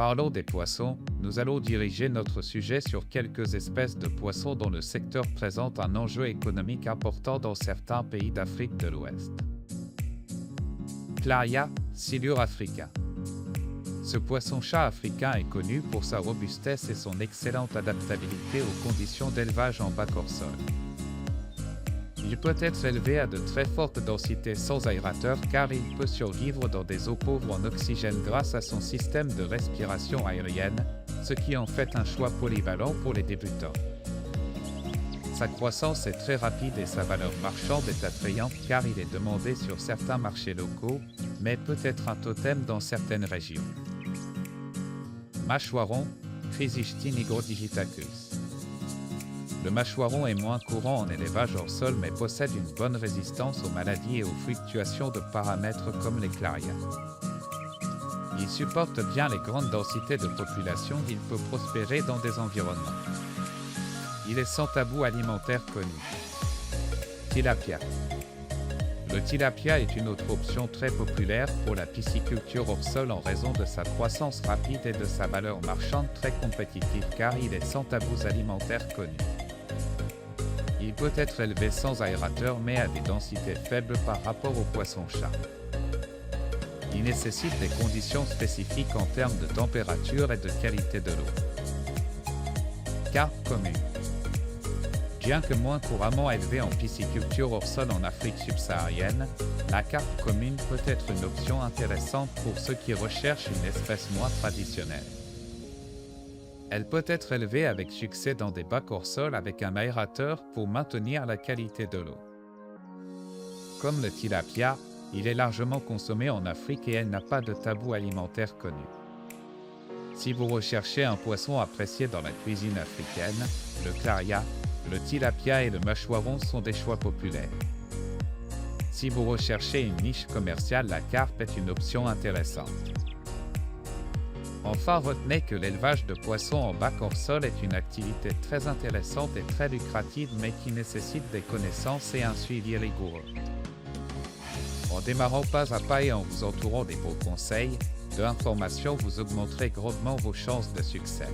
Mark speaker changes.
Speaker 1: Parlons des poissons, nous allons diriger notre sujet sur quelques espèces de poissons dont le secteur présente un enjeu économique important dans certains pays d'Afrique de l'Ouest. Claria, Silure africa. Ce poisson-chat africain est connu pour sa robustesse et son excellente adaptabilité aux conditions d'élevage en bas corsol. Il peut être élevé à de très fortes densités sans aérateur car il peut survivre dans des eaux pauvres en oxygène grâce à son système de respiration aérienne, ce qui en fait un choix polyvalent pour les débutants. Sa croissance est très rapide et sa valeur marchande est attrayante car il est demandé sur certains marchés locaux, mais peut être un totem dans certaines régions. Mâchoiron, Chrysichthys nigrodigitacus. Le mâchoiron est moins courant en élevage hors sol mais possède une bonne résistance aux maladies et aux fluctuations de paramètres comme les clarias. Il supporte bien les grandes densités de population, il peut prospérer dans des environnements. Il est sans tabou alimentaire connu. Tilapia. Le tilapia est une autre option très populaire pour la pisciculture hors sol en raison de sa croissance rapide et de sa valeur marchande très compétitive car il est sans tabous alimentaires connus. Il peut être élevé sans aérateur mais à des densités faibles par rapport au poisson-chat. Il nécessite des conditions spécifiques en termes de température et de qualité de l'eau. Carpe commune. Bien que moins couramment élevée en pisciculture hors sol en Afrique subsaharienne, la carpe commune peut être une option intéressante pour ceux qui recherchent une espèce moins traditionnelle. Elle peut être élevée avec succès dans des bacs hors sol avec un aérateur pour maintenir la qualité de l'eau. Comme le tilapia, il est largement consommé en Afrique et elle n'a pas de tabou alimentaire connu. Si vous recherchez un poisson apprécié dans la cuisine africaine, le claria, le tilapia et le mâchoiron sont des choix populaires. Si vous recherchez une niche commerciale, la carpe est une option intéressante. Enfin, retenez que l'élevage de poissons en bac hors sol est une activité très intéressante et très lucrative mais qui nécessite des connaissances et un suivi rigoureux. En démarrant pas à pas et en vous entourant des bons conseils, de l'information, vous augmenterez grandement vos chances de succès.